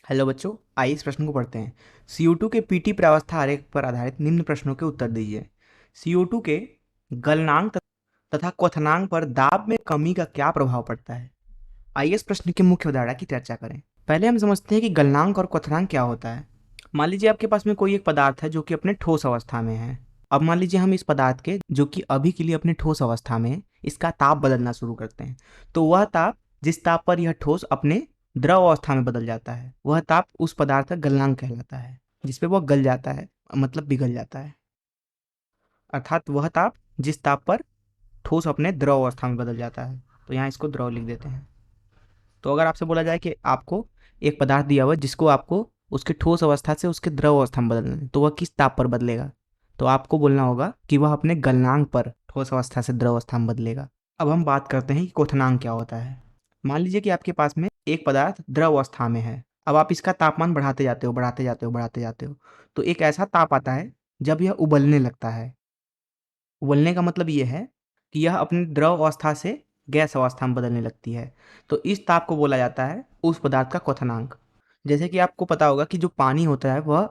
Hello बच्चों, आइए इस प्रश्न को पढ़ते हैं। CO2 के पीटी प्रावस्था आरेख पर आधारित निम्न प्रश्नों के उत्तर दीजिए। CO2 के गलनांक तथा क्वथनांक पर दाब में कमी का क्या प्रभाव पड़ता है? आइए इस प्रश्न की मुख्य अवधारणा की चर्चा करें। पहले हम समझते हैं कि गलनांक और क्वथनांक क्या होता है। मान लीजिए आपके पास में कोई एक पदार्थ है जो कि अपने ठोस अवस्था में है। अब मान लीजिए हम इस पदार्थ के, जो कि अभी के लिए अपने ठोस अवस्था में है, इसका ताप बदलना शुरू करते हैं। तो वह ताप, जिस ताप पर यह ठोस अपने द्रव अवस्था में बदल जाता है, वह ताप उस पदार्थ का गलनांक कहलाता है, जिसपे वह गल जाता है, मतलब पिघल जाता है। अर्थात वह ताप जिस ताप पर ठोस अपने द्रव अवस्था में बदल जाता है। तो यहाँ इसको द्रव लिख देते हैं। तो अगर आपसे बोला जाए कि आपको एक पदार्थ दिया हुआ है जिसको आपको उसके ठोस अवस्था से उसके द्रव अवस्था में बदलना है, तो वह किस ताप पर बदलेगा? तो आपको बोलना होगा कि वह अपने गलनांक पर ठोस अवस्था से द्रव अवस्था में बदलेगा। अब हम बात करते हैं कि क्वथनांक क्या होता है। मान लीजिए कि आपके पास में एक पदार्थ द्रव अवस्था में है। अब आप इसका तापमान बढ़ाते जाते हो, बढ़ाते जाते हो, बढ़ाते जाते हो, तो एक ऐसा ताप आता है जब यह उबलने लगता है। उबलने का मतलब ये है कि यह अपनी द्रव अवस्था से गैस अवस्था में बदलने लगती है। तो इस ताप को बोला जाता है उस पदार्थ का क्वथनांक। जैसे कि आपको पता होगा कि जो पानी होता है वह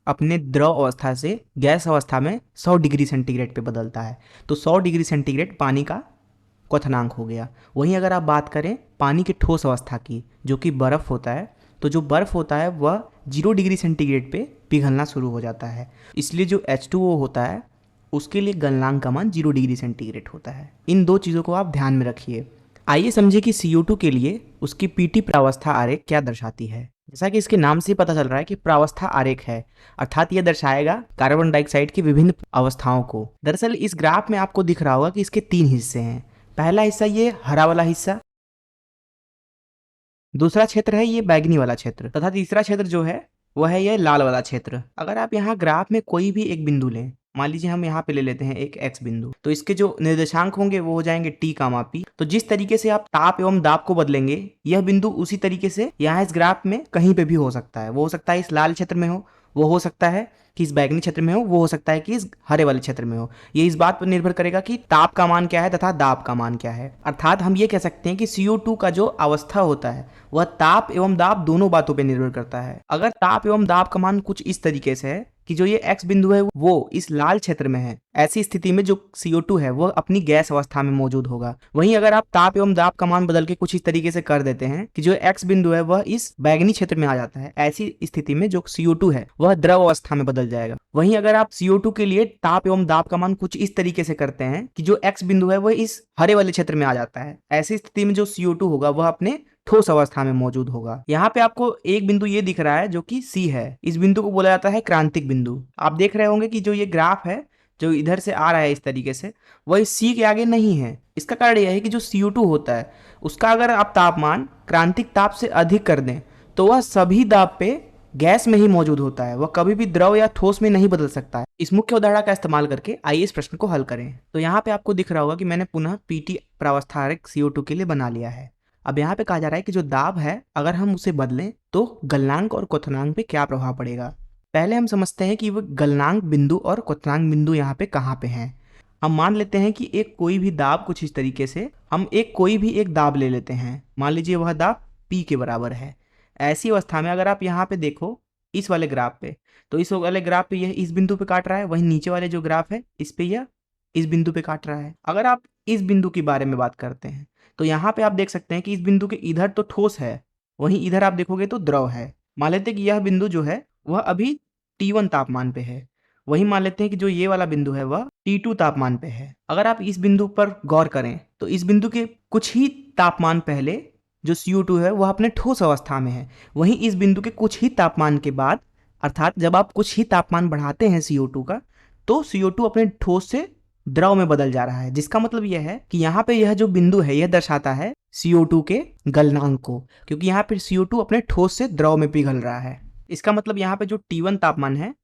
अपने द्रव अवस्था से गैस अवस्था में 100 डिग्री सेंटीग्रेड पे बदलता है। तो 100 डिग्री सेंटीग्रेड पानी का क्वथनांक हो गया। वहीं अगर आप बात करें पानी के ठोस अवस्था की, जो कि बर्फ़ होता है, तो जो बर्फ़ होता है वह 0 डिग्री सेंटीग्रेड पे पिघलना शुरू हो जाता है। इसलिए जो H2O होता है उसके लिए गलनांक का मान 0 डिग्री सेंटीग्रेड होता है। इन दो चीज़ों को आप ध्यान में रखिए। आइए समझे कि CO2 के लिए उसकी पीटी प्रावस्था आरेख क्या दर्शाती है। जैसा कि इसके नाम से ही पता चल रहा है कि प्रावस्था आरेख है, अर्थात यह दर्शाएगा कार्बन डाइऑक्साइड की विभिन्न अवस्थाओं को। दरअसल इस ग्राफ में आपको दिख रहा होगा कि इसके 3 हिस्से हैं। पहला हिस्सा ये हरा वाला हिस्सा, दूसरा क्षेत्र है ये बैगनी वाला क्षेत्र, तथा तीसरा क्षेत्र जो है वह है ये लाल वाला क्षेत्र। अगर आप यहाँ ग्राफ में कोई भी एक बिंदु लें, मान लीजिए हम यहाँ पे ले लेते हैं एक x बिंदु, तो इसके जो निर्देशांक होंगे वो हो जाएंगे t कामा p। तो जिस तरीके से आप ताप एवं दाब को बदलेंगे, यह बिंदु उसी तरीके से यहाँ इस ग्राफ में कहीं पे भी हो सकता है। वो हो सकता है इस लाल क्षेत्र में हो, वो हो सकता है कि इस बैगनी क्षेत्र में हो, वो हो सकता है कि इस हरे वाले क्षेत्र में हो। ये इस बात पर निर्भर करेगा कि ताप का मान क्या है तथा दाब का मान क्या है। अर्थात हम ये कह सकते हैं कि CO2 का जो अवस्था होता है वह ताप एवं दाब दोनों बातों पर निर्भर करता है। अगर ताप एवं दाब का मान कुछ इस तरीके से है कि जो ये x बिंदु है वो इस लाल क्षेत्र में है, ऐसी स्थिति में जो CO2 है वह अपनी गैस अवस्था में मौजूद होगा। वहीं अगर आप ताप एवं दाब का मान बदल के कुछ इस तरीके से कर देते हैं कि जो x बिंदु है वह इस बैगनी क्षेत्र में आ जाता है, ऐसी स्थिति में जो CO2 है वह द्रव अवस्था में बदल जाएगा। वहीं अगर आप CO2 के लिए ताप एवं दाब का मान कुछ इस तरीके से करते हैं कि जो x बिंदु है वह इस हरे वाले क्षेत्र में आ जाता है, ऐसी स्थिति में जो CO2 होगा वह अपने ठोस अवस्था में मौजूद होगा। यहाँ पे आपको एक बिंदु ये दिख रहा है जो कि C है। इस बिंदु को बोला जाता है क्रांतिक बिंदु। आप देख रहे होंगे कि जो ये ग्राफ है जो इधर से आ रहा है इस तरीके से, वह इस C के आगे नहीं है। इसका कारण यह है कि जो CO2 होता है उसका अगर आप तापमान क्रांतिक ताप से अधिक कर दें तो वह सभी दाब पे गैस में ही मौजूद होता है, वह कभी भी द्रव या ठोस में नहीं बदल सकता है। इस मुख्य उदाहरण का इस्तेमाल करके आइए इस प्रश्न को हल करें। तो यहाँ पे आपको दिख रहा होगा कि मैंने पुनः पीटी प्रावस्था आरेख CO2 के लिए बना लिया है। अब यहाँ पे कहा जा रहा है कि जो दाब है अगर हम उसे बदलें तो गलनांक और क्वथनांक पे क्या प्रभाव पड़ेगा। पहले हम समझते हैं कि वो गलनांक बिंदु और क्वथनांक बिंदु यहाँ पे कहाँ पे हैं। हम मान लेते हैं कि एक कोई भी दाब कुछ इस तरीके से, हम कोई भी एक दाब ले लेते हैं। मान लीजिए वह दाब P के बराबर है। ऐसी अवस्था में अगर आप यहाँ पे देखो इस वाले ग्राफ पे, तो इस वाले ग्राफ पे यह इस बिंदु पे काट रहा है, वहीं नीचे वाले जो ग्राफ है इस पे यह इस बिंदु पे काट रहा है। अगर आप इस बिंदु के बारे में बात करते हैं तो यहाँ पे आप देख सकते हैं कि इस बिंदु के इधर तो ठोस है, वहीं इधर आप देखोगे तो द्रव है। मान लेते हैं कि यह बिंदु जो है वह अभी T1 तापमान पे है, वहीं मान लेते हैं कि जो ये वाला बिंदु है वह T2 तापमान पे है। अगर आप इस बिंदु पर गौर करें तो इस बिंदु के कुछ ही तापमान पहले जो CO2 है वह अपने ठोस अवस्था में है, वहीं इस बिंदु के कुछ ही तापमान के बाद, अर्थात जब आप कुछ ही तापमान बढ़ाते हैं CO2 का, तो CO2 अपने ठोस से द्रव में बदल जा रहा है। जिसका मतलब यह है कि यहाँ पे यह जो बिंदु है यह दर्शाता है CO2 के गलनांक को, क्योंकि यहाँ पे CO2 अपने ठोस से द्रव में पिघल रहा है। इसका मतलब यहाँ पे जो T1 तापमान है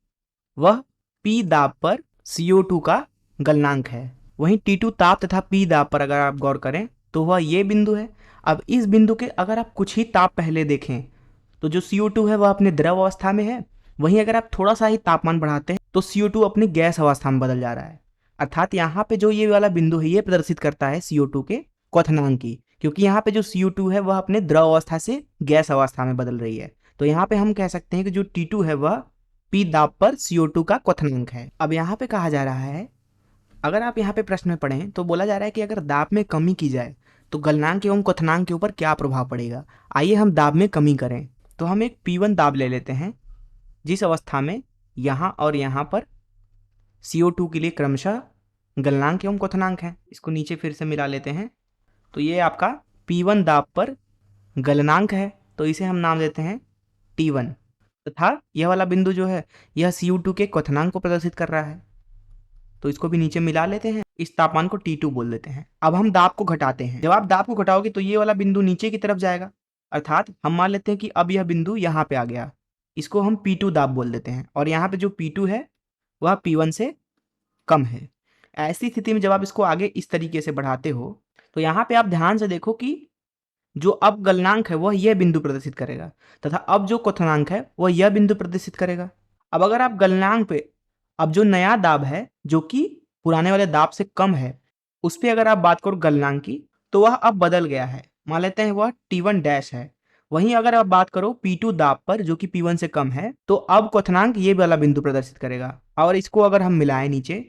वह P दाब पर CO2 का गलनांक है, वहीं T2 ताप तथा P दाब पर अगर आप गौर करें तो वह ये बिंदु है। अब इस बिंदु के अगर आप कुछ ही ताप पहले देखें तो जो CO2 है वह अपने द्रव अवस्था में है, वहीं अगर आप थोड़ा सा ही तापमान बढ़ाते हैं तो CO2 अपनी गैस अवस्था में बदल जा रहा है। अर्थात यहाँ पे जो ये वाला बिंदु है ये प्रदर्शित करता है CO2 के क्वथनांक की, क्योंकि यहाँ पे जो CO2 है वह अपने द्रव अवस्था से गैस अवस्था में बदल रही है। तो यहाँ पे हम कह सकते हैं कि जो T2 है वह P दाब पर CO2 का क्वथनांक है। अब यहाँ पे कहा जा रहा है, अगर आप यहाँ पे प्रश्न में पढ़ें तो बोला जा रहा है कि अगर दाब में कमी की जाए तो गलनांक एवं क्वथनांक के ऊपर क्या प्रभाव पड़ेगा। आइए हम दाब में कमी करें। तो हम एक P1 दाब ले लेते हैं, जिस अवस्था में यहाँ और यहाँ पर CO2 के लिए क्रमशः गलनांक एवं क्वथनांक है। इसको नीचे फिर से मिला लेते हैं। तो ये आपका P1 दाब पर गलनांक है, तो इसे हम नाम देते हैं T1, तथा यह वाला बिंदु जो है यह CO2 के क्वथनांक को प्रदर्शित कर रहा है, तो इसको भी नीचे मिला लेते हैं। इस तापमान को T2 बोल देते हैं। अब हम दाब को घटाते हैं। जब आप दाब को घटाओगे तो ये वाला बिंदु नीचे की तरफ जाएगा, अर्थात हम मान लेते हैं कि अब यह बिंदु यहाँ पे आ गया, इसको हम P2 दाब बोल देते हैं। और यहाँ पे जो P2 है वह P1 से कम है। ऐसी स्थिति में जब आप इसको आगे इस तरीके से बढ़ाते हो तो यहाँ पे आप ध्यान से देखो कि जो अब गलनांक है वह यह बिंदु प्रदर्शित करेगा, तथा अब जो क्वथनांक है वह यह बिंदु प्रदर्शित करेगा। अब अगर आप गलनांक पे अब जो नया दाब है जो कि पुराने वाले दाब से कम है, उस पर अगर आप बात करो गलनांक की, तो वह अब बदल गया है। मान लेते हैं वह T1 डैश है। वहीं अगर आप बात करो P2 दाब पर जो कि P1 से कम है, तो अब क्वथनांक ये वाला बिंदु प्रदर्शित करेगा। और इसको अगर हम मिलाएं नीचे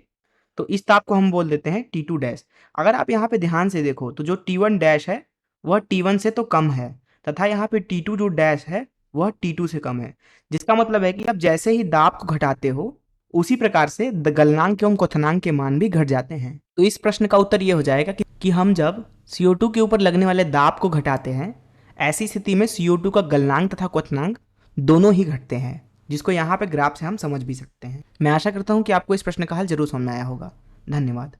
तो इस ताप को हम बोल देते हैं T2 डैश। अगर आप यहाँ पे ध्यान से देखो तो जो T1 डैश है वह T1 से तो कम है, तथा यहाँ पे T2 जो डैश है वह T2 से कम है, जिसका मतलब है कि आप जैसे ही दाब को घटाते हो उसी प्रकार से गलनांक एवं क्वथनांक के मान भी घट जाते हैं। तो इस प्रश्न का उत्तर ये हो जाएगा कि हम जब CO2 के ऊपर लगने वाले दाब को घटाते हैं, ऐसी स्थिति में CO2 का गलनांक तथा क्वथनांक दोनों ही घटते हैं, जिसको यहाँ पे ग्राफ से हम समझ भी सकते हैं। मैं आशा करता हूँ कि आपको इस प्रश्न का हल जरूर समझ में आया होगा। धन्यवाद।